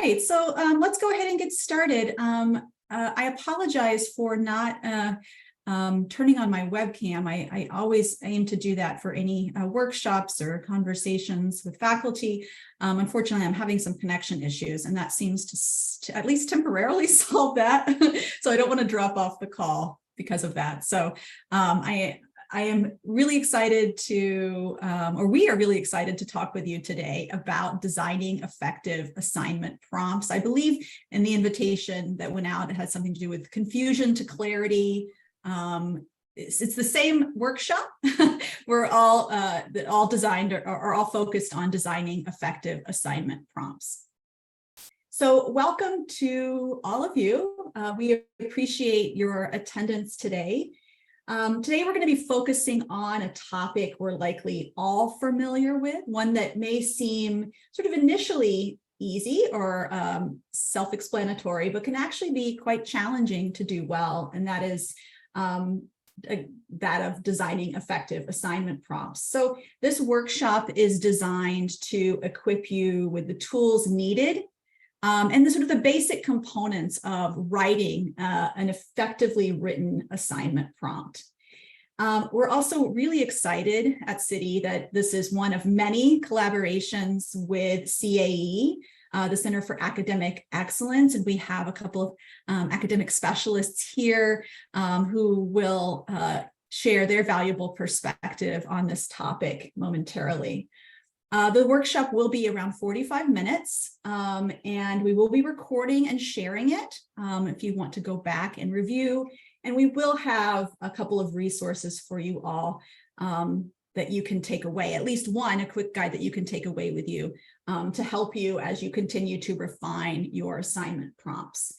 right, so let's go ahead and get started. I apologize for not turning on my webcam. I always aim to do that for any workshops or conversations with faculty. Unfortunately, I'm having some connection issues, and that seems to at least temporarily solve that. So I don't want to drop off the call because of that. So I am really excited to, or we are really excited to talk with you today about designing effective assignment prompts. I believe in the invitation that went out, it has something to do with confusion to clarity. It's the same workshop. We're all designed or are all focused on designing effective assignment prompts. So welcome to all of you. We appreciate your attendance today. Today, we're going to be focusing on a topic we're likely all familiar with, one that may seem sort of initially easy or self-explanatory, but can actually be quite challenging to do well, and that is that of designing effective assignment prompts. So this workshop is designed to equip you with the tools needed and the sort of the basic components of writing an effectively written assignment prompt. We're also really excited at Citi that this is one of many collaborations with CAE, the Center for Academic Excellence, and we have a couple of academic specialists here who will share their valuable perspective on this topic momentarily. The workshop will be around 45 minutes, and we will be recording and sharing it if you want to go back and review. And we will have a couple of resources for you all that you can take away, at least one, a quick guide that you can take away with you to help you as you continue to refine your assignment prompts.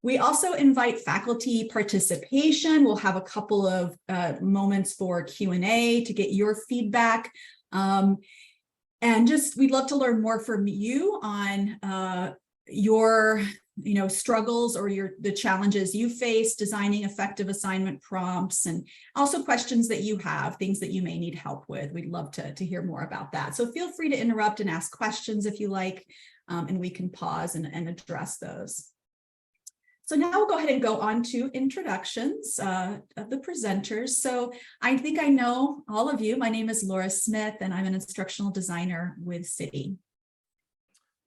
We also invite faculty participation. We'll have a couple of moments for Q&A to get your feedback. And just, we'd love to learn more from you on your, struggles or the challenges you face designing effective assignment prompts, and also questions that you have, things that you may need help with. We'd love to hear more about that. So feel free to interrupt and ask questions if you like, and we can pause and address those. So now we'll go ahead and go on to introductions of the presenters. So I think I know all of you. My name is Laura Smith, and I'm an instructional designer with Citi.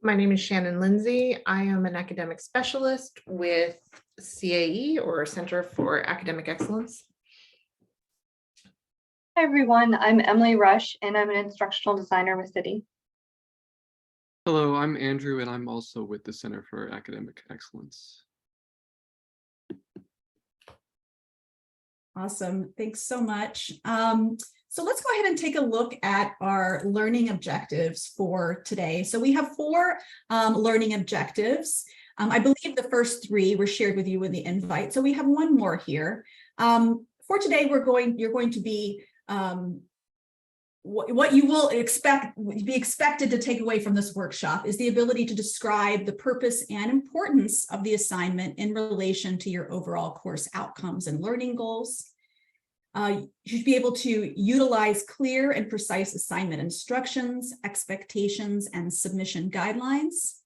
My name is Shannon Lindsay. I am an academic specialist with CAE, or Center for Academic Excellence. Hi everyone, I'm Emily Rush, and I'm an instructional designer with Citi. Hello, I'm Andrew, and I'm also with the Center for Academic Excellence. Awesome, thanks so much. So let's go ahead and take a look at our learning objectives for today. So we have 4 learning objectives. I believe the first 3 were shared with you in the invite. So we have one more here. For today, you're going to be what you will be expected to take away from this workshop is the ability to describe the purpose and importance of the assignment in relation to your overall course outcomes and learning goals. You should be able to utilize clear and precise assignment instructions, expectations, and submission guidelines.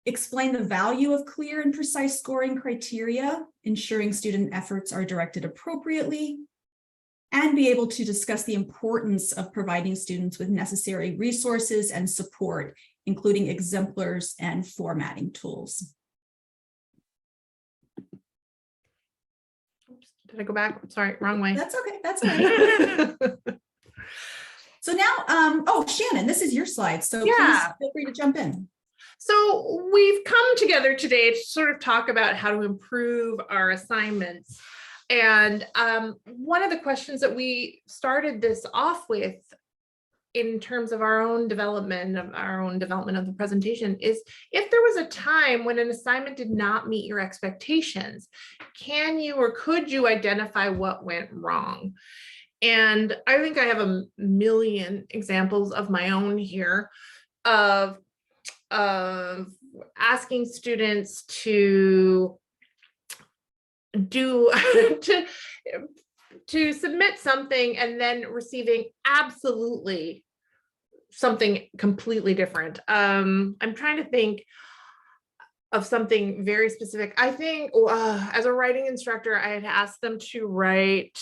Explain the value of clear and precise scoring criteria, ensuring student efforts are directed appropriately, and be able to discuss the importance of providing students with necessary resources and support, including exemplars and formatting tools. Did I go back? Sorry, wrong way. That's okay. That's okay. So now, oh, Shannon, this is your slide. So please feel free to jump in. So we've come together today to sort of talk about how to improve our assignments. And one of the questions that we started this off with in terms of our own development of the presentation is, if there was a time when an assignment did not meet your expectations, can you or could you identify what went wrong? And I think I have a million examples of my own here of asking students to to submit something and then receiving absolutely something completely different. I'm trying to think of something very specific. I think as a writing instructor, I had asked them to write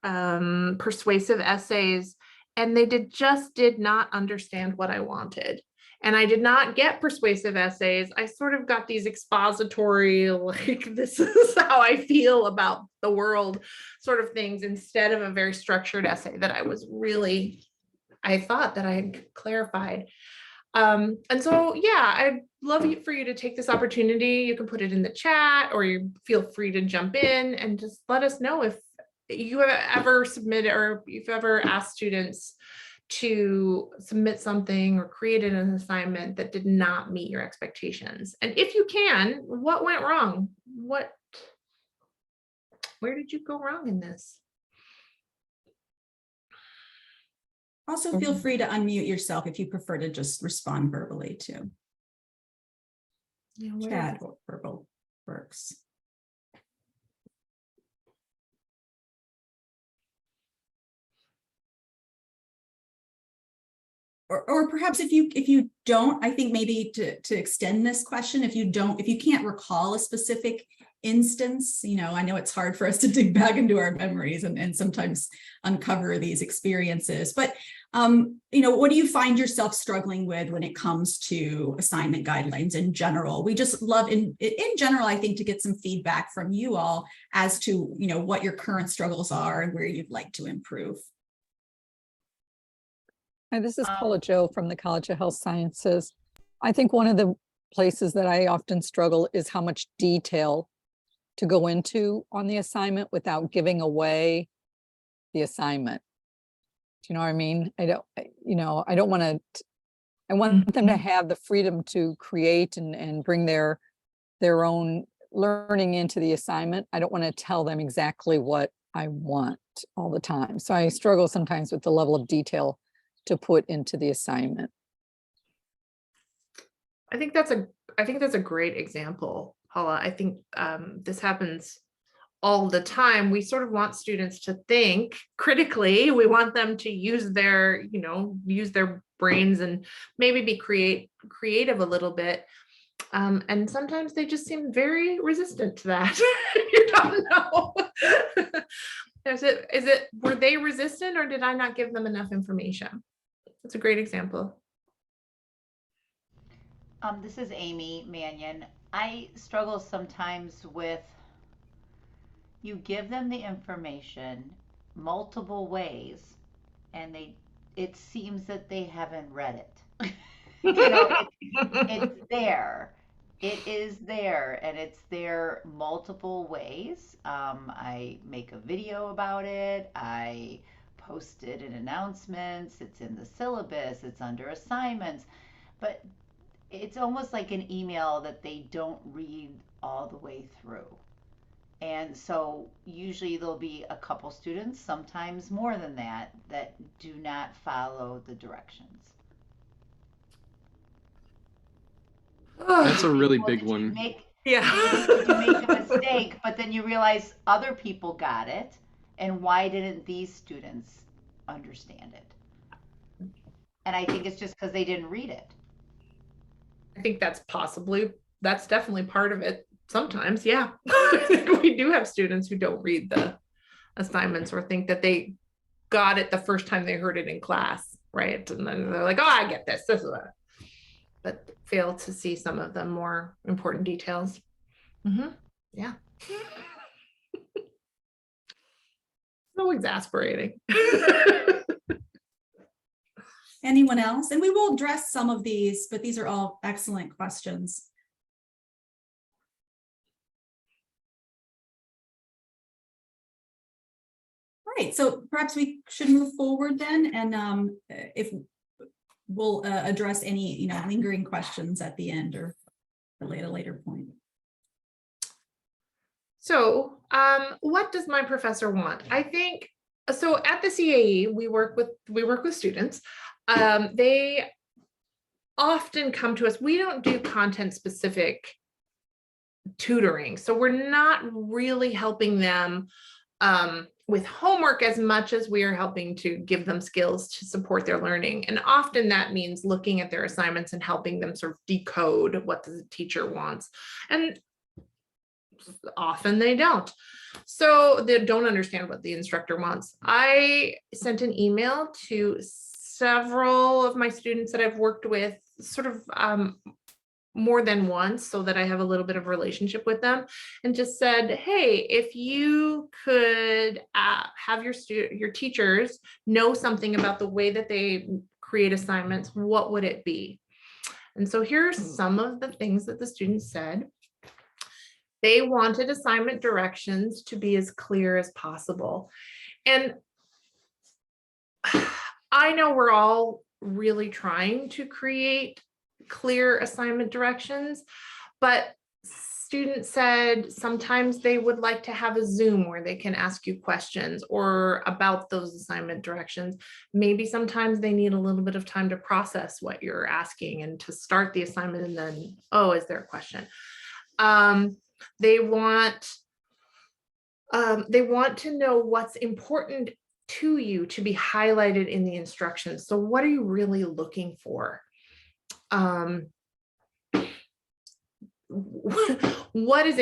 persuasive essays, and they just did not understand what I wanted. And I did not get persuasive essays. I sort of got these expository, like, this is how I feel about the world sort of things, instead of a very structured essay that I thought that I had clarified. And so, yeah, I'd love for you to take this opportunity. You can put it in the chat, or you feel free to jump in and just let us know if you have ever submitted, or if you've ever asked students to submit something or created an assignment that did not meet your expectations. And if you can, what went wrong? Where did you go wrong in this? Also, feel free to unmute yourself if you prefer to just respond verbally too. Yeah, Chat or verbal works. Or perhaps if you don't, I think maybe to extend this question, if you can't recall a specific instance, I know it's hard for us to dig back into our memories and sometimes uncover these experiences, but what do you find yourself struggling with when it comes to assignment guidelines in general? We just love in general, I think, to get some feedback from you all as to, what your current struggles are and where you'd like to improve. Hi, this is Paula Joe from the College of Health Sciences. I think one of the places that I often struggle is how much detail to go into on the assignment without giving away the assignment. Do you know what I mean? I want them to have the freedom to create and bring their own learning into the assignment. I don't want to tell them exactly what I want all the time. So I struggle sometimes with the level of detail to put into the assignment. I think that's a great example, Paula. I think this happens all the time. We sort of want students to think critically. We want them to use their brains and maybe be creative a little bit. And sometimes they just seem very resistant to that. You don't know. Were they resistant, or did I not give them enough information? That's a great example. This is Amy Mannion. I struggle sometimes with, you give them the information multiple ways and it seems that they haven't read it. It's there. It is there, and it's there multiple ways. I make a video about it. I post it in announcements. It's in the syllabus. It's under assignments. But it's almost like an email that they don't read all the way through. And so usually there'll be a couple students, sometimes more than that do not follow the directions. That's a really big one. Yeah. Did you make a mistake, but then you realize other people got it, and why didn't these students understand it? And I think it's just because they didn't read it. I think that's definitely part of it. Sometimes, yeah. I think we do have students who don't read the assignments or think that they got it the first time they heard it in class, right? And then they're like, oh, I get this is what, but fail to see some of the more important details. Yeah. So exasperating. Anyone else? And we will address some of these, but these are all excellent questions. All right, so perhaps we should move forward then, and if we'll address any lingering questions at the end or at a later point. So what does my professor want? I think so. At the CAE, we work with students. They often come to us. We don't do content specific tutoring, so we're not really helping them with homework as much as we are helping to give them skills to support their learning. And often that means looking at their assignments and helping them sort of decode what the teacher wants. And often they don't. So they don't understand what the instructor wants. I sent an email to several of my students that I've worked with sort of more than once, so that I have a little bit of relationship with them, and just said, hey, if you could have your teachers know something about the way that they create assignments, what would it be? And so here are some of the things that the students said. They wanted assignment directions to be as clear as possible. And I know we're all really trying to create clear assignment directions, but students said sometimes they would like to have a Zoom where they can ask you questions or about those assignment directions. Maybe sometimes they need a little bit of time to process what you're asking and to start the assignment, and then, oh, is there a question? They want to know what's important to you to be highlighted in the instructions. So what are you really looking for? What is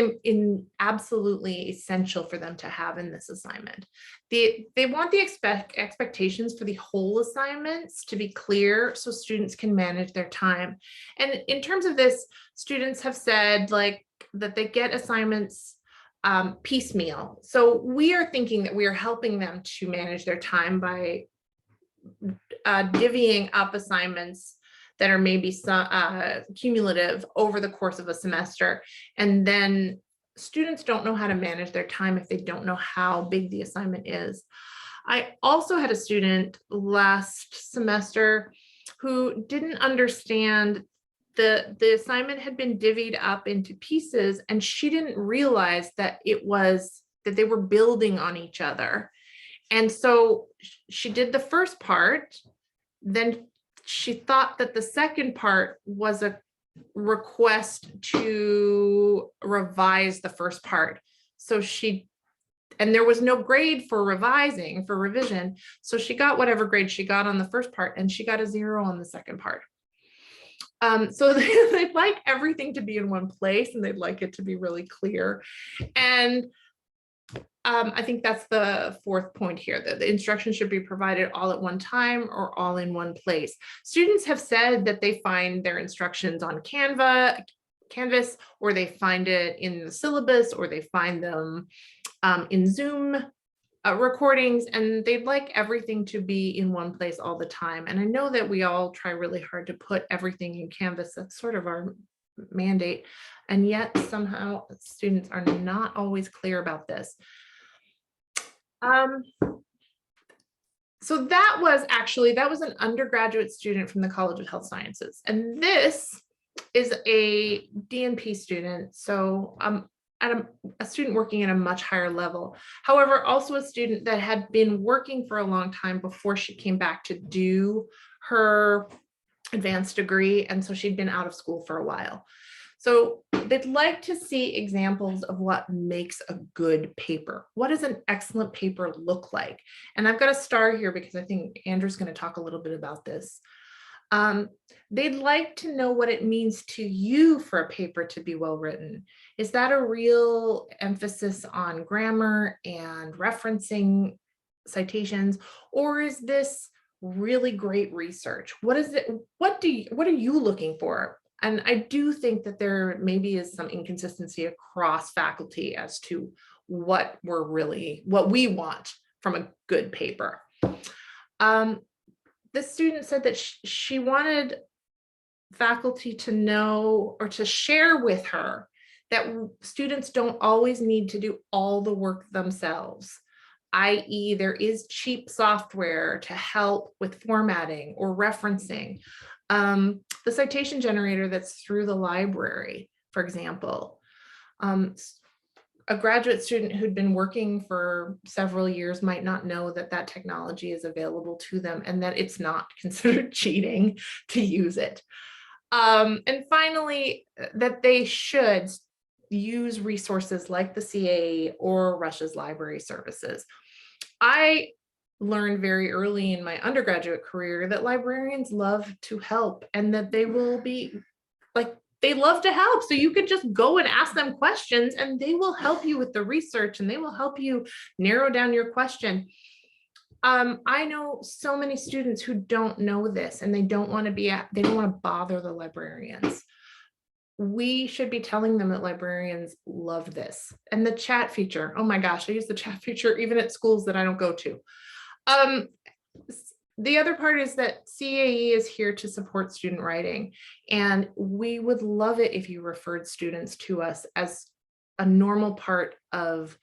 absolutely essential for them to have in this assignment? They want the expectations for the whole assignments to be clear so students can manage their time. And in terms of this, students have said like that they get assignments piecemeal. So we are thinking that we are helping them to manage their time by divvying up assignments that are maybe cumulative over the course of a semester. And then students don't know how to manage their time if they don't know how big the assignment is. I also had a student last semester who didn't understand the assignment had been divvied up into pieces, and she didn't realize that that they were building on each other. And so she did the first part, then she thought that the second part was a request to revise the first part. So and there was no grade for revision. So she got whatever grade she got on the first part, and she got a 0 on the second part. So they'd like everything to be in one place, and they'd like it to be really clear. And I think that's the fourth point here, that the instruction should be provided all at one time or all in one place. Students have said that they find their instructions on Canvas, or they find it in the syllabus, or they find them in Zoom recordings, and they'd like everything to be in one place all the time. And I know that we all try really hard to put everything in Canvas. That's sort of our mandate. And yet somehow students are not always clear about this. So that was an undergraduate student from the College of Health Sciences. And this is a DNP student. So a student working at a much higher level. However, also a student that had been working for a long time before she came back to do her advanced degree. And so she'd been out of school for a while. So they'd like to see examples of what makes a good paper. What does an excellent paper look like? And I've got a star here because I think Andrew's going to talk a little bit about this. They'd like to know what it means to you for a paper to be well written. Is that a real emphasis on grammar and referencing citations, or is this really great research? What is it? What are you looking for? And I do think that there maybe is some inconsistency across faculty as to what we want from a good paper. The student said that she wanted faculty to know or to share with her that students don't always need to do all the work themselves, i.e. there is cheap software to help with formatting or referencing. The citation generator that's through the library, for example. A graduate student who'd been working for several years might not know that that technology is available to them and that it's not considered cheating to use it. And finally, that they should use resources like the CAA or Russia's library services. I learned very early in my undergraduate career that librarians love to help and that they will be like, they love to help. So you could just go and ask them questions and they will help you with the research and they will help you narrow down your question. I know so many students who don't know this and they don't want to bother the librarians. We should be telling them that librarians love this. And the chat feature, oh my gosh, I use the chat feature even at schools that I don't go to. The other part is that CAE is here to support student writing, and we would love it if you referred students to us as a normal part of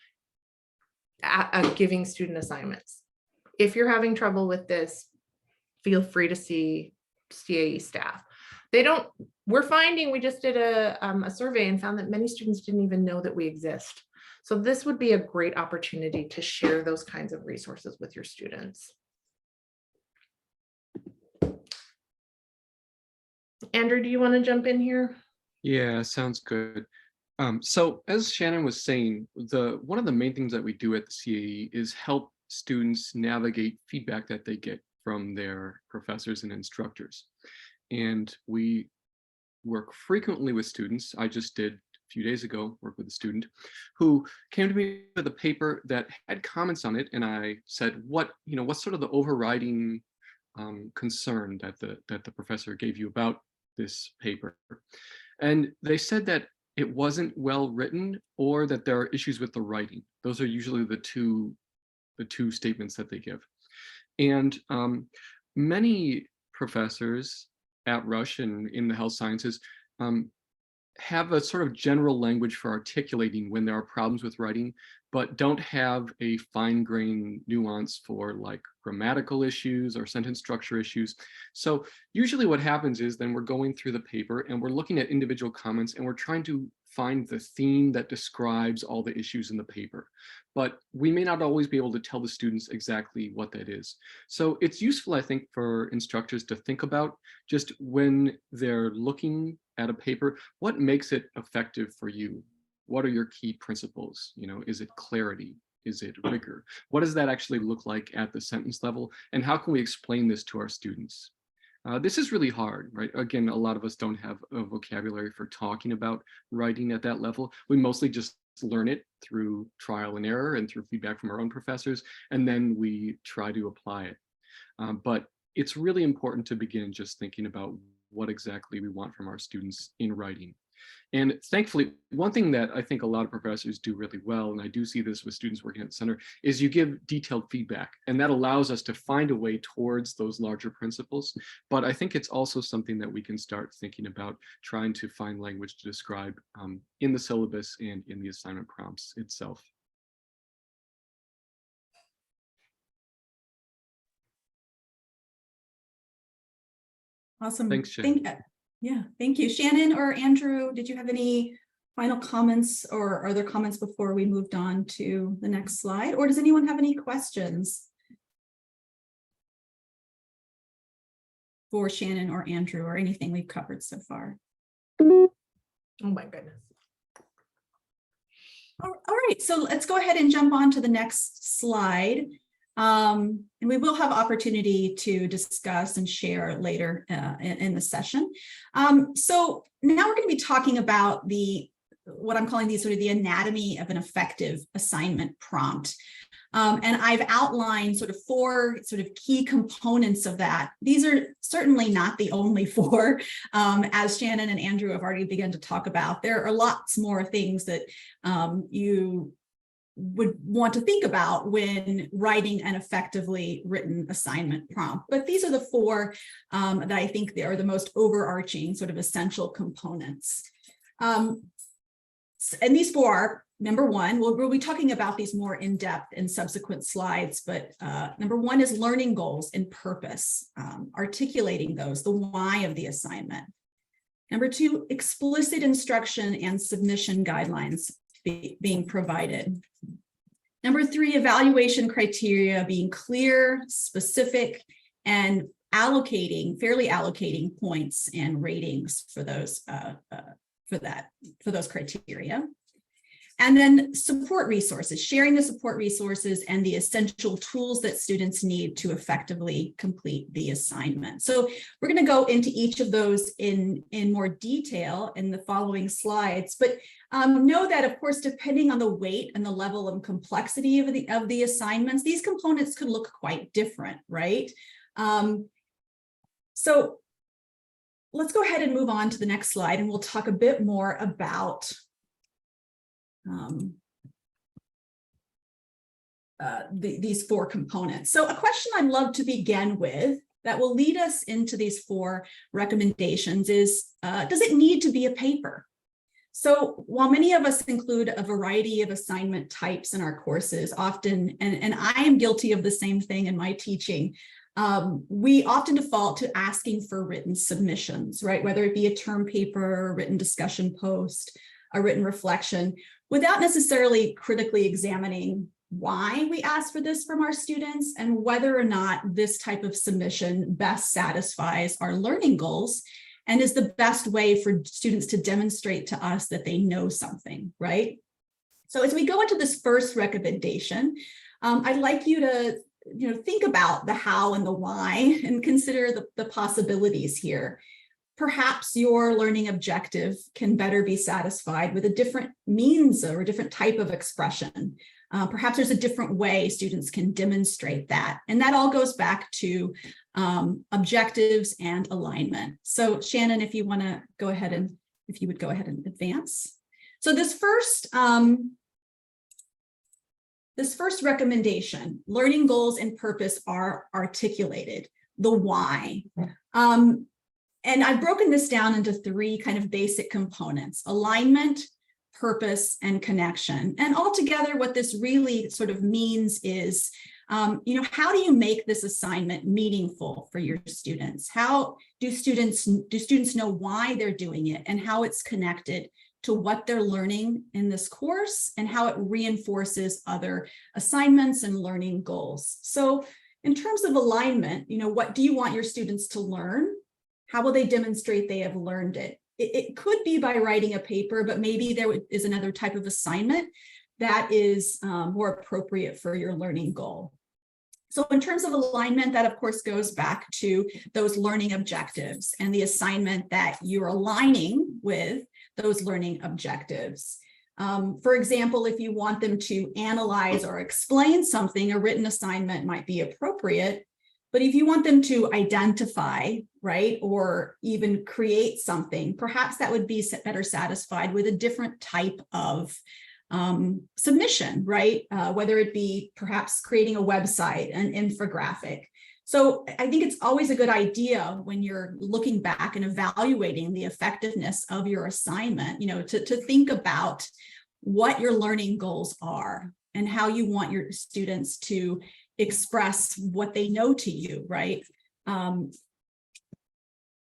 giving student assignments. If you're having trouble with this, feel free to see CAE staff. We're finding, we just did a survey and found that many students didn't even know that we exist. So this would be a great opportunity to share those kinds of resources with your students. Andrew, do you want to jump in here? Yeah, sounds good. So as Shannon was saying, one of the main things that we do at the CAE is help students navigate feedback that they get from their professors and instructors. And we work frequently with students. I just did a few days ago work with a student who came to me with a paper that had comments on it, and I said, what's sort of the overriding concern that the professor gave you about this paper? And they said that it wasn't well written, or that there are issues with the writing. Those are usually the two statements that they give. And many professors at Rush and in the health sciences have a sort of general language for articulating when there are problems with writing, but don't have a fine-grained nuance for like grammatical issues or sentence structure issues. So usually what happens is then we're going through the paper and we're looking at individual comments and we're trying to find the theme that describes all the issues in the paper. But we may not always be able to tell the students exactly what that is. So it's useful, I think, for instructors to think about just when they're looking at a paper, what makes it effective for you? What are your key principles? Is it clarity? Is it rigor? What does that actually look like at the sentence level? And how can we explain this to our students? This is really hard, right? Again, a lot of us don't have a vocabulary for talking about writing at that level. We mostly just learn it through trial and error and through feedback from our own professors, and then we try to apply it. But it's really important to begin just thinking about what exactly we want from our students in writing. And thankfully, one thing that I think a lot of professors do really well, and I do see this with students working at the center, is you give detailed feedback, and that allows us to find a way towards those larger principles. But I think it's also something that we can start thinking about, trying to find language to describe in the syllabus and in the assignment prompts itself. Awesome. Thanks, Shannon. Thank you. Shannon or Andrew, did you have any final comments, or are there comments before we moved on to the next slide? Or does anyone have any questions for Shannon or Andrew, or anything we've covered so far? Oh my goodness. All right, so let's go ahead and jump on to the next slide. And we will have opportunity to discuss and share later in the session. So now we're going to be talking about what I'm calling the anatomy of an effective assignment prompt. And I've outlined four key components of that. These are certainly not the only four, as Shannon and Andrew have already begun to talk about. There are lots more things that you would want to think about when writing an effectively written assignment prompt. But these are the four that I think they are the most overarching essential components. And these four are, number one, we'll be talking about these more in depth in subsequent slides, but number one is learning goals and purpose, articulating those, the why of the assignment. Number two, explicit instruction and submission guidelines being provided. Number three, evaluation criteria being clear, specific, and fairly allocating points and ratings for those criteria. And then support resources, sharing the support resources and the essential tools that students need to effectively complete the assignment. So we're going to go into each of those in more detail in the following slides, but know that, of course, depending on the weight and the level of complexity of the assignments, these components could look quite different, right? So let's go ahead and move on to the next slide, and we'll talk a bit more about these four components. So a question I'd love to begin with that will lead us into these four recommendations is, does it need to be a paper? So while many of us include a variety of assignment types in our courses, often, and I am guilty of the same thing in my teaching, we often default to asking for written submissions, right? Whether it be a term paper, a written discussion post, a written reflection, without necessarily critically examining why we ask for this from our students and whether or not this type of submission best satisfies our learning goals and is the best way for students to demonstrate to us that they know something, right? So as we go into this first recommendation, I'd like you to think about the how and the why and consider the possibilities here. Perhaps your learning objective can better be satisfied with a different means or a different type of expression. Perhaps there's a different way students can demonstrate that. And that all goes back to objectives and alignment. So Shannon, if you want to go ahead and, if you would go ahead and advance. So this first recommendation, learning goals and purpose are articulated, the why. And I've broken this down into three kind of basic components: alignment, purpose, and connection. And altogether, what this really sort of means is, how do you make this assignment meaningful for your students? How do students know why they're doing it and how it's connected to what they're learning in this course and how it reinforces other assignments and learning goals? So in terms of alignment, what do you want your students to learn? How will they demonstrate they have learned it? It could be by writing a paper, but maybe there is another type of assignment that is more appropriate for your learning goal. So in terms of alignment, that of course goes back to those learning objectives and the assignment that you're aligning with those learning objectives. For example, if you want them to analyze or explain something, a written assignment might be appropriate. But if you want them to identify, right, or even create something, perhaps that would be better satisfied with a different type of submission, right? Whether it be perhaps creating a website, an infographic. So I think it's always a good idea when you're looking back and evaluating the effectiveness of your assignment, to think about what your learning goals are and how you want your students to express what they know to you, right?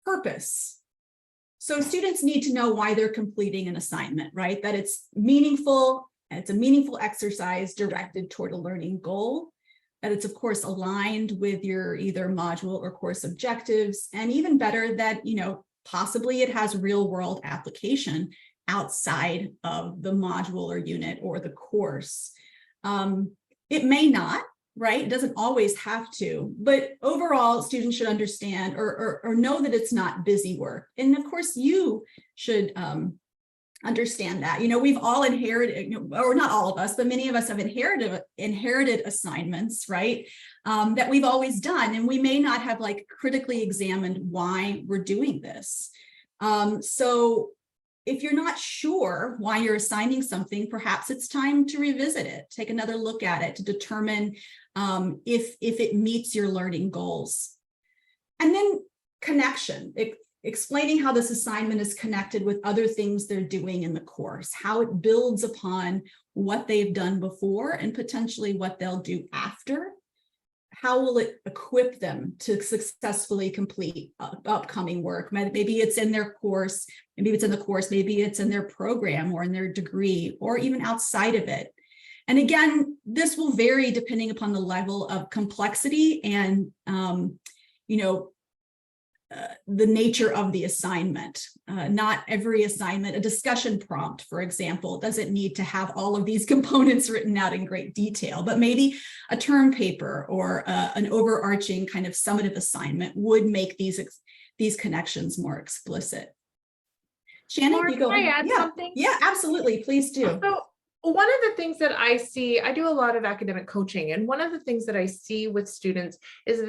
Purpose. So students need to know why they're completing an assignment, right? That it's meaningful, and it's a meaningful exercise directed toward a learning goal, that it's of course aligned with your either module or course objectives, and even better that, possibly it has real world application outside of the module or unit or the course. It may not, right? It doesn't always have to, but overall students should understand or know that it's not busy work. And of course you should understand that. We've all inherited, or not all of us, but many of us have inherited assignments, right? That we've always done. And we may not have critically examined why we're doing this. So if you're not sure why you're assigning something, perhaps it's time to revisit it, take another look at it to determine if it meets your learning goals. And then connection, explaining how this assignment is connected with other things they're doing in the course, how it builds upon what they've done before and potentially what they'll do after. How will it equip them to successfully complete upcoming work? Maybe it's in their course, maybe it's in the course, maybe it's in their program or in their degree or even outside of it. And again, this will vary depending upon the level of complexity and, the nature of the assignment. Not every assignment, a discussion prompt, for example, doesn't need to have all of these components written out in great detail, but maybe a term paper or an overarching kind of summative assignment would make these connections more explicit. Shannon, Laura, you go can I ahead. add something? Yeah, absolutely. Please do. So one of the things that I see, I do a lot of academic coaching, and one of the things that I see with students is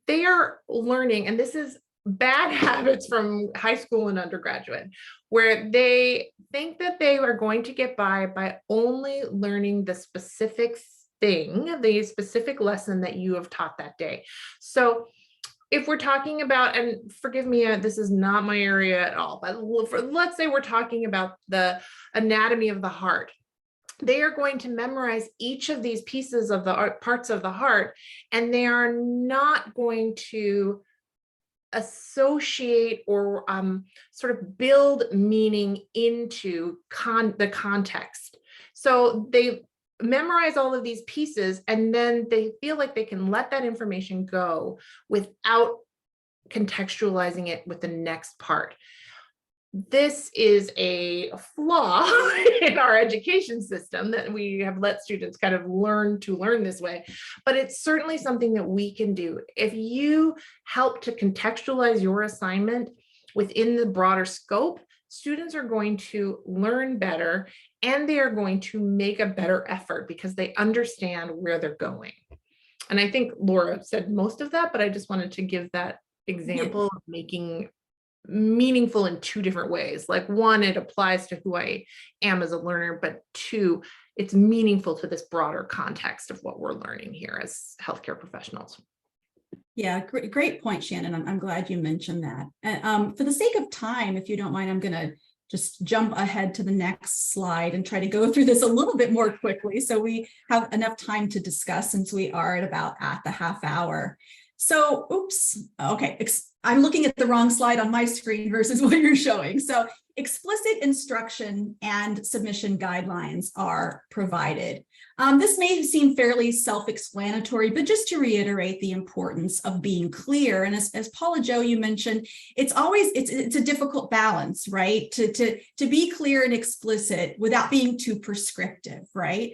they are learning, and this is bad habits from high school and undergraduate, where they think that they are going to get by only learning the specific thing, the specific lesson that you have taught that day. So if we're talking about, and forgive me, this is not my area at all, but let's say we're talking about the anatomy of the heart. They are going to memorize each of these pieces of the parts of the heart, and they are not going to associate or sort of build meaning into the context. So they memorize all of these pieces, and then they feel like they can let that information go without contextualizing it with the next part. This is a flaw in our education system, that we have let students kind of learn this way, but it's certainly something that we can do. If you help to contextualize your assignment within the broader scope, students are going to learn better, and they are going to make a better effort because they understand where they're going. And I think Laura said most of that, but I just wanted to give that example of making meaningful in two different ways. Like, one, it applies to who I am as a learner, but two, it's meaningful to this broader context of what we're learning here as healthcare professionals. Yeah, great point, Shannon. I'm glad you mentioned that. And for the sake of time, if you don't mind, I'm going to just jump ahead to the next slide and try to go through this a little bit more quickly, so we have enough time to discuss, since we are at the half hour. So, oops, okay, I'm looking at the wrong slide on my screen versus what you're showing. So explicit instruction and submission guidelines are provided. This may seem fairly self-explanatory, but just to reiterate the importance of being clear. And as Paula Jo, you mentioned, it's a difficult balance, right? To be clear and explicit without being too prescriptive, right?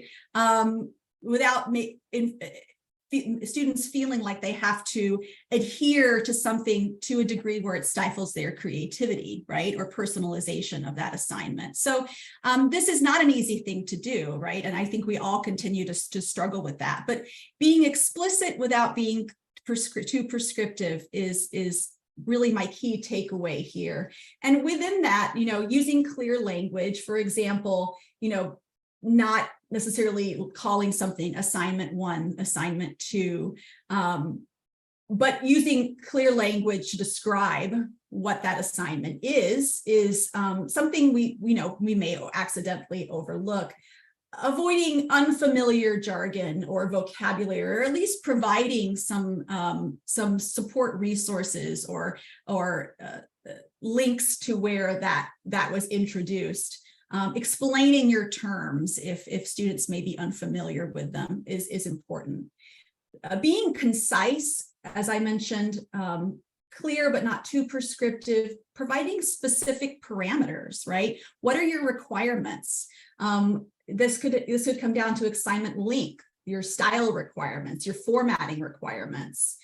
Without students feeling like they have to adhere to something to a degree where it stifles their creativity, right? Or personalization of that assignment. So this is not an easy thing to do, right? And I think we all continue to struggle with that. But being explicit without being too prescriptive is really my key takeaway here. And within that, using clear language, for example, not necessarily calling something assignment 1, assignment 2, but using clear language to describe what that assignment is something we may accidentally overlook. Avoiding unfamiliar jargon or vocabulary, or at least providing some support resources or links to where that was introduced. Explaining your terms if students may be unfamiliar with them is important. Being concise, as I mentioned, clear but not too prescriptive, providing specific parameters, right? What are your requirements? This could come down to assignment length, your style requirements, your formatting requirements.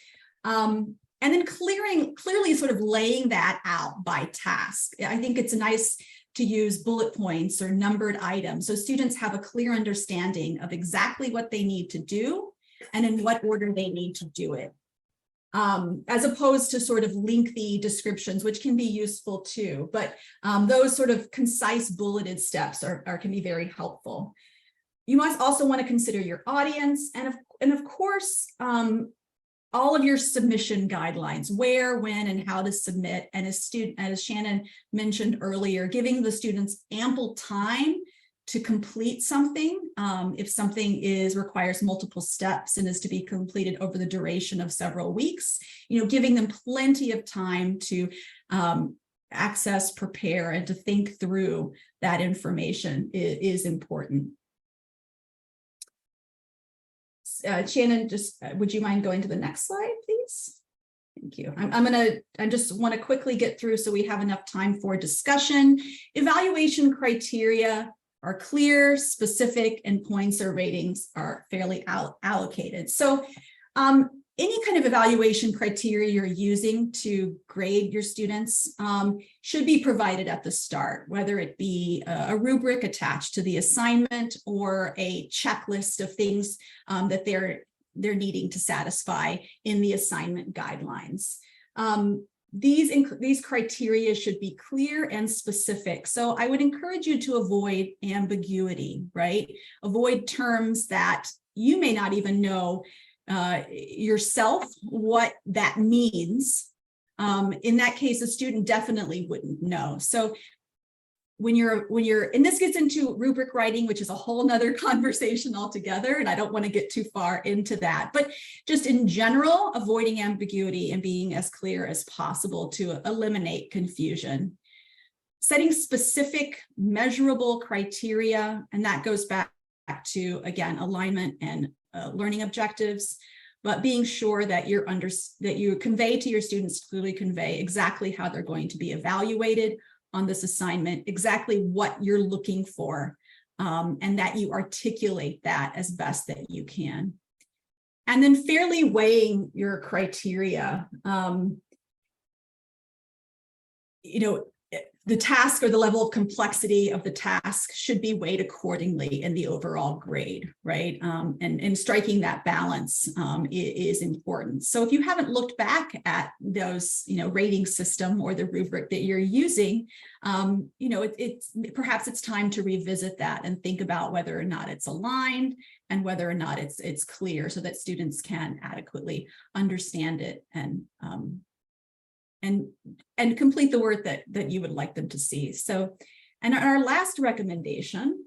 And then clearly sort of laying that out by task. I think it's nice to use bullet points or numbered items, so students have a clear understanding of exactly what they need to do and in what order they need to do it, as opposed to sort of lengthy descriptions, which can be useful too. But those sort of concise bulleted steps can be very helpful. You must also want to consider your audience, and of course, all of your submission guidelines, where, when, and how to submit. And as Shannon mentioned earlier, giving the students ample time to complete something. If something requires multiple steps and is to be completed over the duration of several weeks, giving them plenty of time to access, prepare, and to think through that information is important. Shannon, would you mind going to the next slide, please? Thank Thank you. I just want to quickly get through so we have enough time for discussion. Evaluation criteria are clear, specific, and points or ratings are fairly allocated. So any kind of evaluation criteria you're using to grade your students should be provided at the start, whether it be a rubric attached to the assignment or a checklist of things that they're needing to satisfy in the assignment guidelines. These criteria should be clear and specific. So I would encourage you to avoid ambiguity, right? Avoid terms that you may not even know yourself what that means. In that case, a student definitely wouldn't know. So when you're, and this gets into rubric writing, which is a whole nother conversation altogether, and I don't want to get too far into that, but just in general, avoiding ambiguity and being as clear as possible to eliminate confusion. Setting specific measurable criteria, and that goes back to, again, alignment and learning objectives, but being sure that that you convey to your students, clearly convey exactly how they're going to be evaluated on this assignment, exactly what you're looking for, and that you articulate that as best that you can. And then fairly weighing your criteria. The task or the level of complexity of the task should be weighed accordingly in the overall grade, right? And striking that balance is important. So if you haven't looked back at those, rating system or the rubric that you're using, perhaps it's time to revisit that and think about whether or not it's aligned and whether or not it's clear so that students can adequately understand it and complete the work that you would like them to see. So, and our last recommendation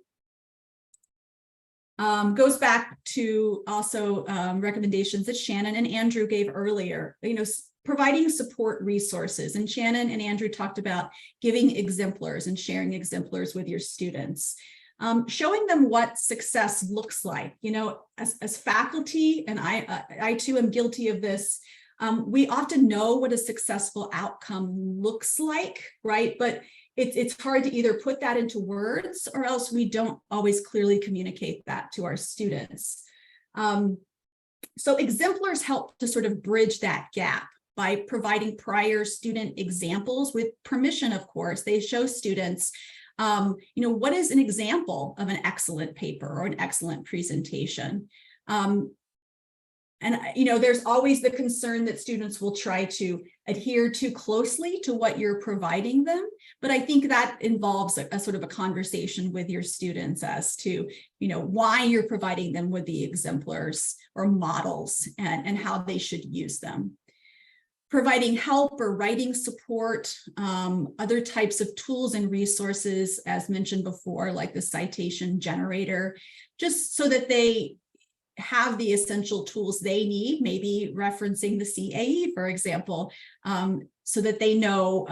goes back to also recommendations that Shannon and Andrew gave earlier, providing support resources. And Shannon and Andrew talked about giving exemplars and sharing exemplars with your students. Showing them what success looks like, as faculty, and I too am guilty of this. We often know what a successful outcome looks like, right? But it's hard to either put that into words or else we don't always clearly communicate that to our students. So exemplars help to sort of bridge that gap by providing prior student examples with permission, of course. They show students, what is an example of an excellent paper or an excellent presentation? And, there's always the concern that students will try to adhere too closely to what you're providing them. But I think that involves a sort of a conversation with your students as to, why you're providing them with the exemplars or models and how they should use them. Providing help or writing support, other types of tools and resources, as mentioned before, like the citation generator, just so that they have the essential tools they need, maybe referencing the CAE, for example, so that they know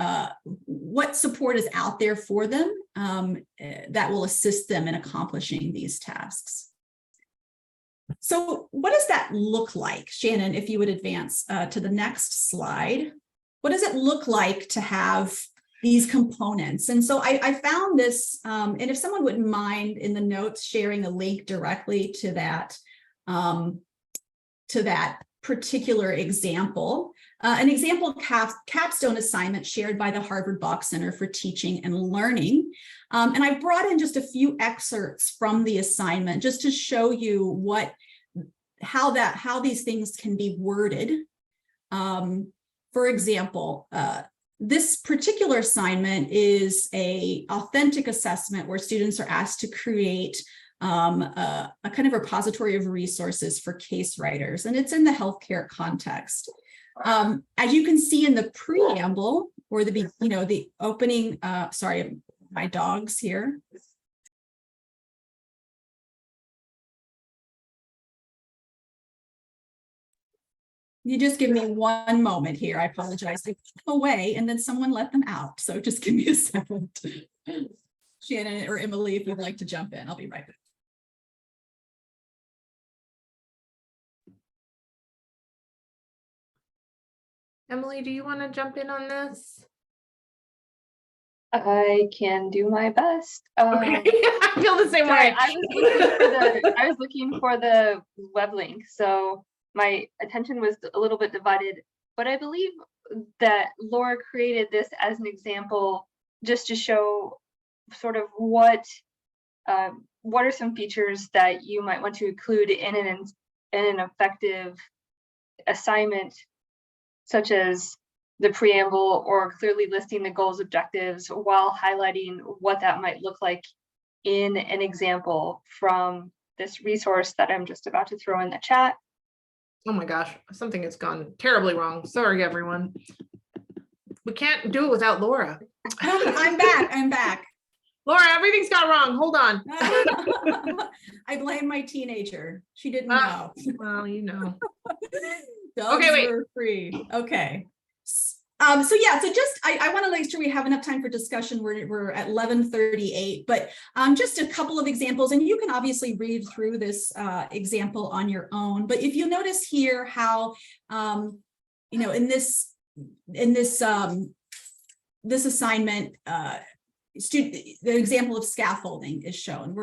what support is out there for them that will assist them in accomplishing these tasks. So what does that look like? Shannon, if you would advance to the next slide. What does it look like to have these components? And so I found this, and if someone wouldn't mind in the notes sharing a link directly to that particular example, an example capstone assignment shared by the Harvard Bach Center for Teaching and Learning. And I brought in just a few excerpts from the assignment just to show you how these things can be worded. For example, this particular assignment is an authentic assessment where students are asked to create a kind of repository of resources for case writers, and it's in the healthcare context. As you can see in the preamble or the opening, sorry, my dog's here. You just give me one moment here. I apologize. They come away and then someone let them out. So just give me a second. Shannon or Emily, if you'd like to jump in, I'll be right back. Emily, do you want to jump in on this? I can do my best. Okay, I feel the same Sorry, way. I was looking for the web link, so my attention was a little bit divided. But I believe that Laura created this as an example, just to show sort of what are some features that you might want to include in an effective assignment, such as the preamble or clearly listing the goals, objectives, while highlighting what that might look like in an example from this resource that I'm just about to throw in the chat. Oh my gosh, something has gone terribly wrong. Sorry, everyone. We can't do it without Laura. I'm back. I'm back. Laura, everything's gone wrong. Hold on. I blame my teenager. She didn't Ah. know. Well, you know. Dogs Okay, wait. were free. Okay. So yeah, so just I want to make sure we have enough time for discussion. We're at 11:38, but just a couple of examples, and you can obviously read through this example on your own. But if you notice here how in this this assignment, the example of scaffolding is shown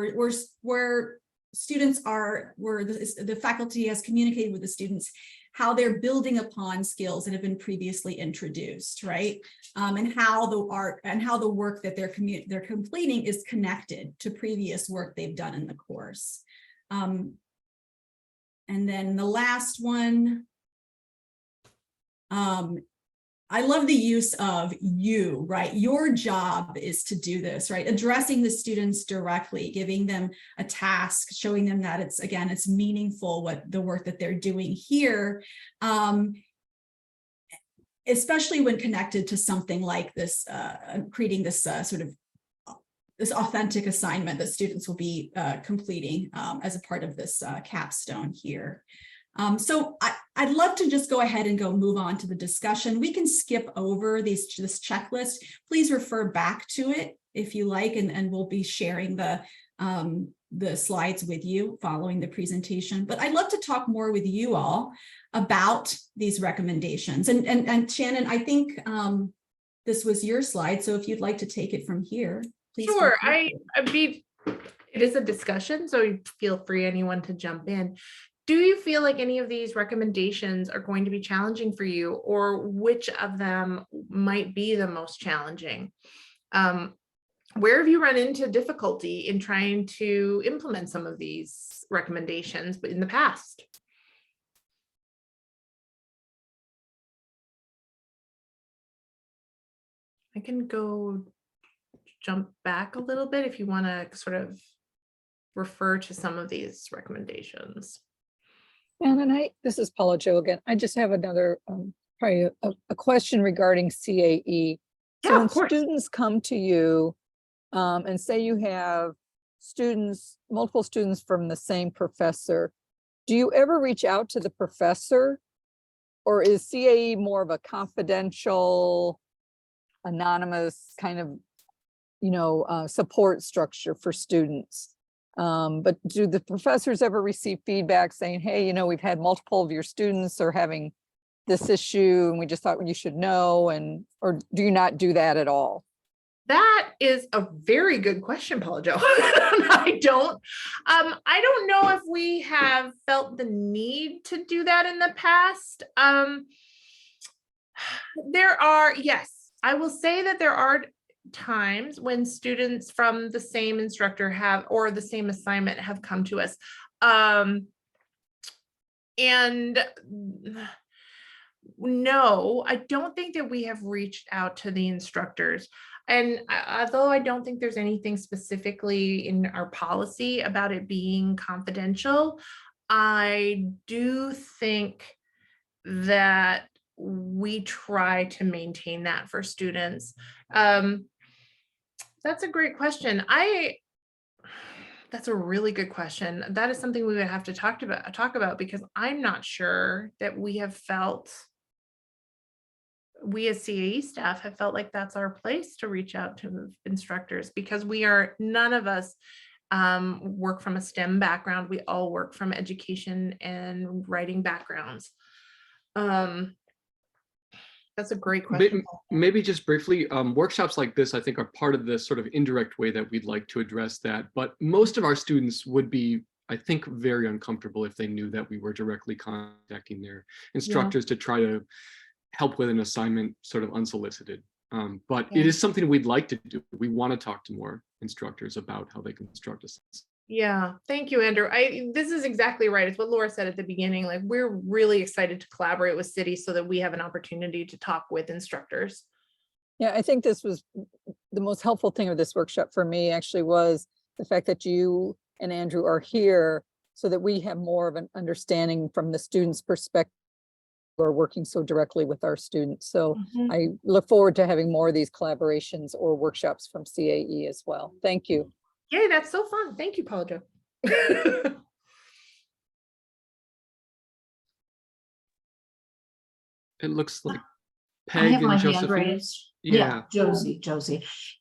where students are, where the faculty has communicated with the students how they're building upon skills that have been previously introduced, right? And how the work that they're completing is connected to previous work they've done in the course. And then the last one, I love the use of you, right? Your job is to do this, right? Addressing the students directly, giving them a task, showing them that it's meaningful, what the work that they're doing here, especially when connected to something like this, creating this this authentic assignment that students will be completing as a part of this capstone here. So I'd love to just go ahead and move on to the discussion. We can skip over this checklist. Please refer back to it if you like, and we'll be sharing the slides with you following the presentation. But I'd love to talk more with you all about these recommendations. And Shannon, I think this was your slide, so if you'd like to take it from here, please. Sure, it is a discussion, so feel free, anyone, to jump in. Do you feel like any of these recommendations are going to be challenging for you, or which of them might be the most challenging? Where have you run into difficulty in trying to implement some of these recommendations in the past? I can jump back a little bit if you want to sort of refer to some of these recommendations. And this is Paula Jo again. I just have another probably a question regarding CAE. So when students come to you and say you have multiple students from the same professor, do you ever reach out to the professor, or is CAE more of a confidential, anonymous kind of support structure for students? But do the professors ever receive feedback saying, hey, we've had multiple of your students are having this issue and we just thought you should know, or do you not do that at all? That is a very good question, Paula Jo. I don't know if we have felt the need to do that in the past. Yes, I will say that there are times when students from the same instructor or the same assignment have come to us. And no, I don't think that we have reached out to the instructors. And although I don't think there's anything specifically in our policy about it being confidential, I do think that we try to maintain that for students. That's a great question. That's a really good question. That is something we would have to talk about, because I'm not sure that we as CAE staff have felt like that's our place to reach out to instructors, because none of us work from a STEM background. We all work from education and writing backgrounds. That's a great question. Maybe just briefly, workshops like this, I think, are part of the sort of indirect way that we'd like to address that. But most of our students would be, I think, very uncomfortable if they knew that we were directly contacting their instructors to try to help with an assignment sort of unsolicited. But it is something we'd like to do. We want to talk to more instructors about how they construct assignments. Yeah, thank you, Andrew. This is exactly right. It's what Laura said at the beginning. Like, we're really excited to collaborate with cities so that we have an opportunity to talk with instructors. Yeah, I think this was the most helpful thing of this workshop for me actually was the fact that you and Andrew are here so that we have more of an understanding from the students' perspective who are working so directly with our students. So I look forward to having more of these collaborations or workshops from CAE as well. Thank you. Yay, that's so fun. Thank you, Paula Jo. It looks like I Peg have my and hand Josephine. raised. Yeah. Josie.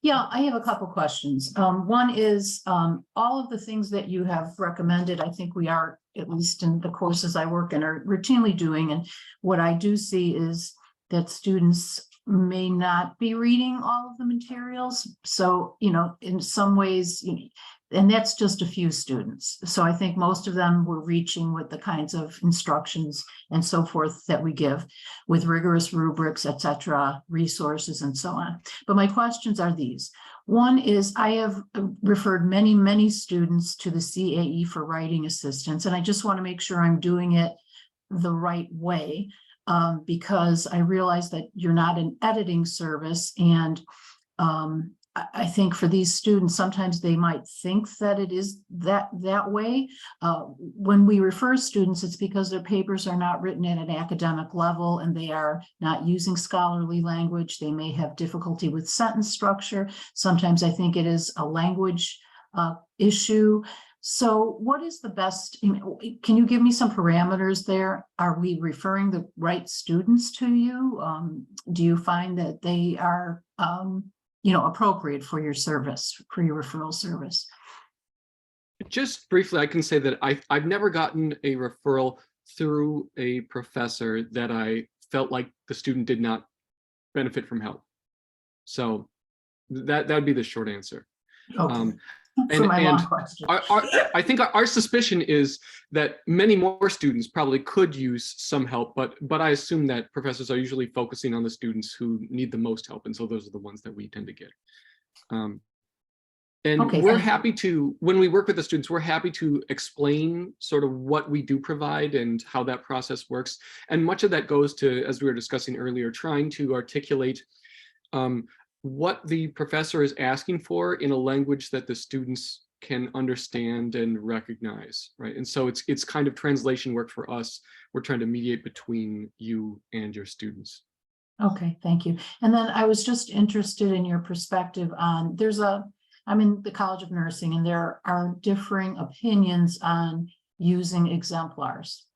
Yeah, I have a couple questions. One is all of the things that you have recommended, I think we are, at least in the courses I work in, are routinely doing. And what I do see is that students may not be reading all of the materials. So, in some ways, and that's just a few students. So I think most of them were reaching with the kinds of instructions and so forth that we give with rigorous rubrics, etc., resources, and so on. But my questions are these. One is, I have referred many, many students to the CAE for writing assistance, and I just want to make sure I'm doing it the right way, because I realize that you're not an editing service, and I think for these students, sometimes they might think that it is that way. When we refer students, it's because their papers are not written at an academic level and they are not using scholarly language. They may have difficulty with sentence structure. Sometimes I think it is a language issue. So what is the best, can you give me some parameters there? Are we referring the right students to you? Do you find that they are appropriate for your service, for your referral service? Just briefly, I can say that I've never gotten a referral through a professor that I felt like the student did not benefit from help. So that would be the short answer. Okay. I think our suspicion is that many more students probably could use some help, but I assume that professors are usually focusing on the students who need the most help, and so those are the ones that we tend to get. We're happy to, when we work with the students, we're happy to explain sort of what we do provide and how that process works. And much of that goes to, as we were discussing earlier, trying to articulate what the professor is asking for in a language that the students can understand and recognize, right? And so it's kind of translation work for us. We're trying to mediate between you and your students. Okay, thank you. And then I was just interested in your perspective on, I'm in the College of Nursing, and there are differing opinions on using exemplars.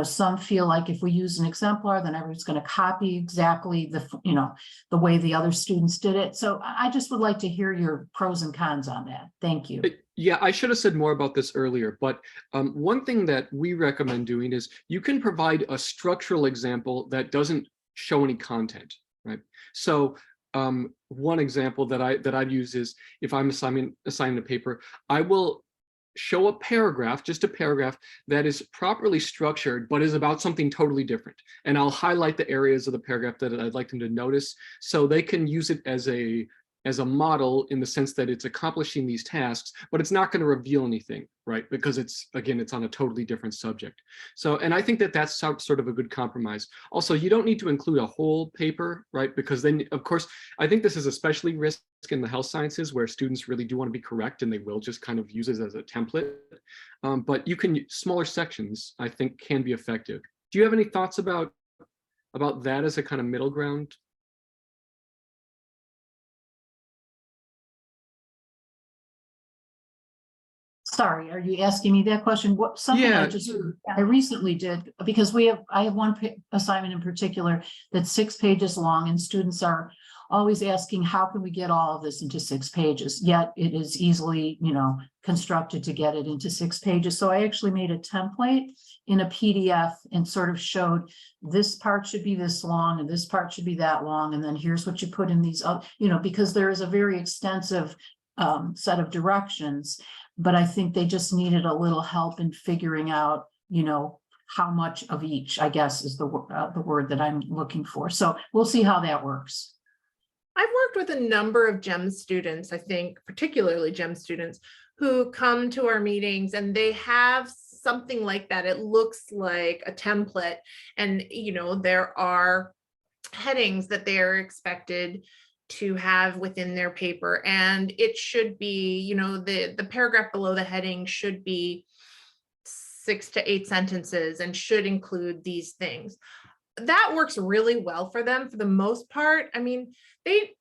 Some feel like if we use an exemplar, then everyone's going to copy exactly the way the other students did it. So I just would like to hear your pros and cons on that. Thank you. Yeah, I should have said more about this earlier, but one thing that we recommend doing is you can provide a structural example that doesn't show any content, right? So one example that I'd use is, if I'm assigning a paper, I will show a paragraph, just a paragraph that is properly structured, but is about something totally different. And I'll highlight the areas of the paragraph that I'd like them to notice, so they can use it as a model, in the sense that it's accomplishing these tasks, but it's not going to reveal anything, right? Because it's on a totally different subject. So, and I think that that's sort of a good compromise. Also, you don't need to include a whole paper, right? Because then, of course, I think this is especially risk in the health sciences, where students really do want to be correct and they will just kind of use it as a template. But smaller sections, I think, can be effective. Do you have any thoughts about that as a kind of middle ground? Sorry, are you asking me that question? I recently did, because I have one assignment in particular that's 6 pages long, and students are always asking, how can we get all of this into 6 pages? Yet it is easily, constructed to get it into 6 pages. So I actually made a template in a PDF and sort of showed this part should be this long and this part should be that long. And then here's what you put in these, because there is a very extensive set of directions, but I think they just needed a little help in figuring out, how much of each, I guess, is the word that I'm looking for. So we'll see how that works. I've worked with a number of GEM students, I think particularly GEM students, who come to our meetings and they have something like that. It looks like a template, and there are headings that they are expected to have within their paper, and it should be, the paragraph below the heading should be 6 to 8 sentences and should include these things. That works really well for them for the most part. I mean, they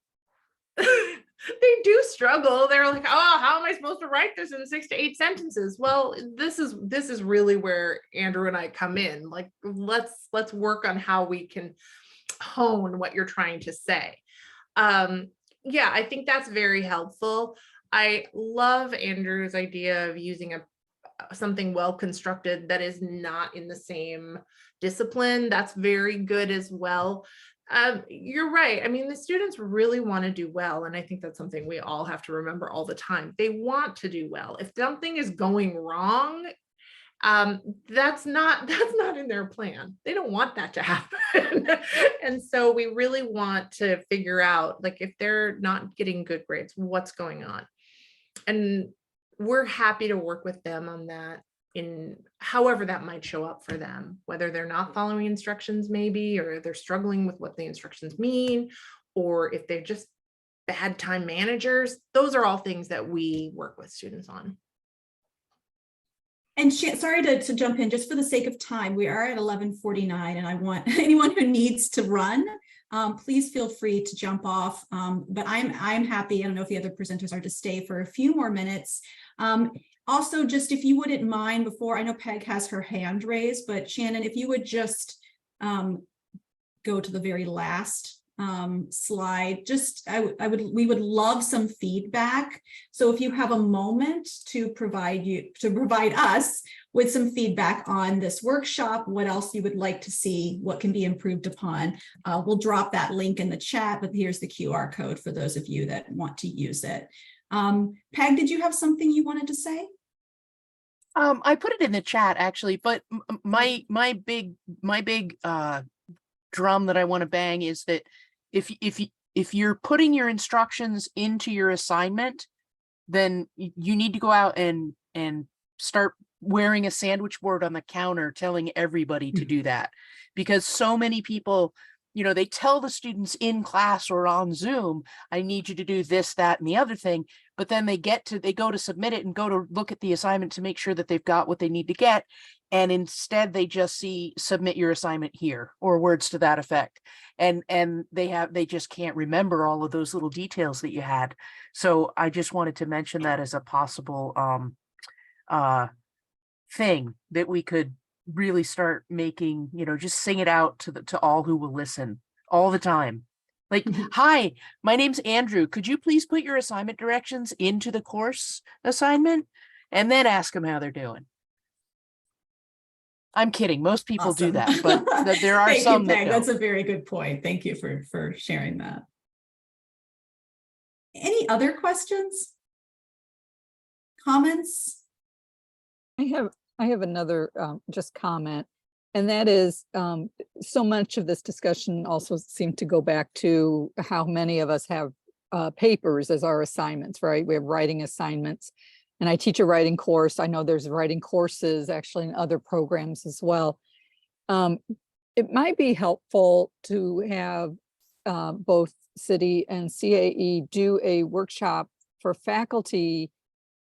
they do struggle. They're like, oh, how am I supposed to write this in 6 to 8 sentences? Well, this is really where Andrew and I come in. Like, let's work on how we can hone what you're trying to say. Yeah, I think that's very helpful. I love Andrew's idea of using something well constructed that is not in the same discipline. That's very good as well. You're right. I mean, the students really want to do well. And I think that's something we all have to remember all the time. They want to do well. If something is going wrong, that's not in their plan. They don't want that to happen. And so we really want to figure out, like, if they're not getting good grades, what's going on? And we're happy to work with them on that, in however that might show up for them, whether they're not following instructions maybe, or they're struggling with what the instructions mean, or if they're just bad time managers. Those are all things that we work with students on. And sorry to jump in, just for the sake of time, we are at 11:49, and I want anyone who needs to run, please feel free to jump off. But I'm happy. I don't know if the other presenters are, to stay for a few more minutes. Also, just if you wouldn't mind, before, I know Peg has her hand raised, but Shannon, if you would just go to the very last slide, we would love some feedback. So if you have a moment to provide us with some feedback on this workshop, what else you would like to see, what can be improved upon, we'll drop that link in the chat, but here's the QR code for those of you that want to use it. Peg, did you have something you wanted to say? I put it in the chat actually, but my big drum that I want to bang is that if you're putting your instructions into your assignment, then you need to go out and start wearing a sandwich board on the counter telling everybody to do that, because so many people, they tell the students in class or on Zoom, I need you to do this, that, and the other thing. But then they go to submit it and go to look at the assignment to make sure that they've got what they need to get. And instead they just see submit your assignment here, or words to that effect. And they just can't remember all of those little details that you had. So I just wanted to mention that as a possible thing that we could really start making, just sing it out to all who will listen all the time. Like, hi, my name's Andrew. Could you please put your assignment directions into the course assignment, and then ask them how they're doing? I'm kidding. Most people do that, but there are some that don't. That's a very good point. Thank you for sharing that. Any other questions? Comments? I have another just comment, and that is so much of this discussion also seemed to go back to how many of us have papers as our assignments, right? We have writing assignments, and I teach a writing course. I know there's writing courses actually in other programs as well. It might be helpful to have both City and CAE do a workshop for faculty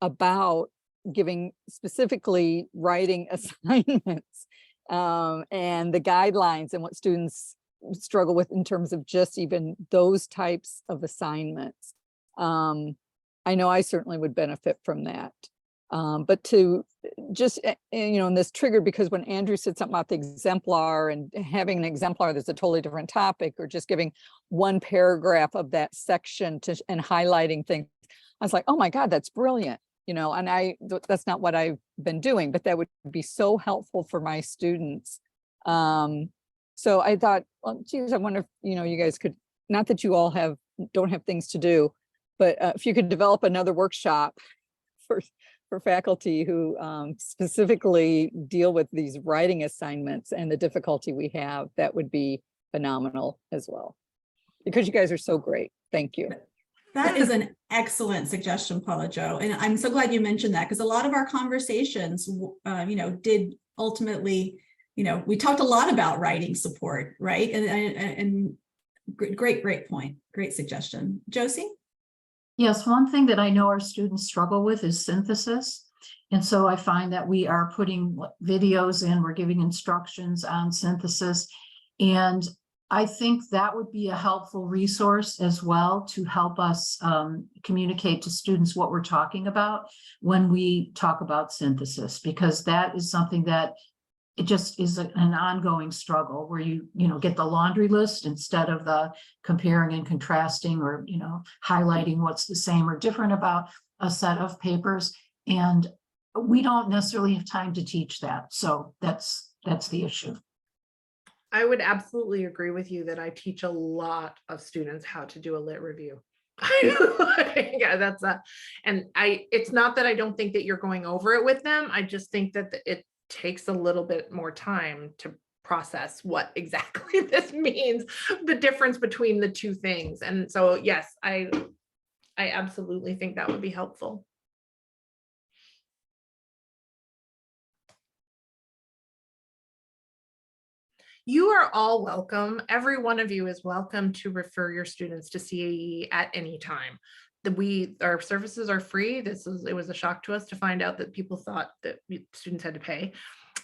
about giving specifically writing assignments and the guidelines and what students struggle with in terms of just even those types of assignments. I know I certainly would benefit from that. But to just, and this triggered because when Andrew said something about the exemplar and having an exemplar that's a totally different topic, or just giving one paragraph of that section and highlighting things, I was like, oh my God, that's brilliant. And that's not what I've been doing, but that would be so helpful for my students. So I thought, well, geez, I wonder if, you guys could, not that you all don't have things to do, but if you could develop another workshop for faculty who specifically deal with these writing assignments and the difficulty we have, that would be phenomenal as well. Because you guys are so great. Thank you. That is an excellent suggestion, Paula Jo. And I'm so glad you mentioned that, because a lot of our conversations, did ultimately, we talked a lot about writing support, right? And great point. Great suggestion. Josie? Yes, one thing that I know our students struggle with is synthesis. And so I find that we are putting videos in, we're giving instructions on synthesis. And I think that would be a helpful resource as well to help us communicate to students what we're talking about when we talk about synthesis, because that is something that it just is an ongoing struggle where you get the laundry list instead of the comparing and contrasting, or highlighting what's the same or different about a set of papers. And we don't necessarily have time to teach that. So that's the issue. I would absolutely agree with you that I teach a lot of students how to do a lit review. Yeah, it's not that I don't think that you're going over it with them. I just think that it takes a little bit more time to process what exactly this means, the difference between the two things. And so, yes, I absolutely think that would be helpful. You are all welcome. Every one of you is welcome to refer your students to CAE at any time. Our services are free. It was a shock to us to find out that people thought that students had to pay.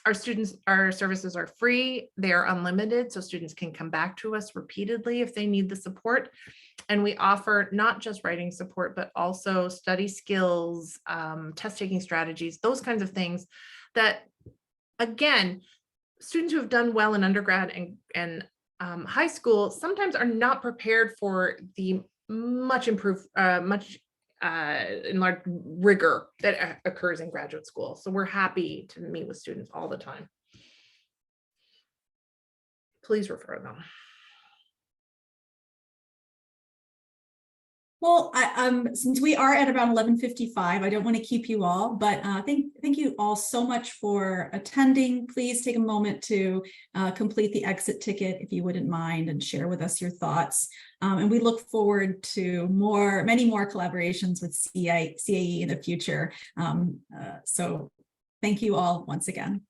Our services are free. They are unlimited, so students can come back to us repeatedly if they need the support. And we offer not just writing support, but also study skills, test taking strategies, those kinds of things that, again, students who have done well in undergrad and high school sometimes are not prepared for the much enlarged rigor that occurs in graduate school. So we're happy to meet with students all the time. Please refer them. Well, since we are at around 11:55, I don't want to keep you all, but thank you all so much for attending. Please take a moment to complete the exit ticket if you wouldn't mind, and share with us your thoughts. And we look forward to many more collaborations with CAE in the future. So thank you all once again.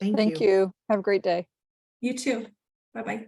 Thank you. Thank you. Have a great day. You too. Bye-bye.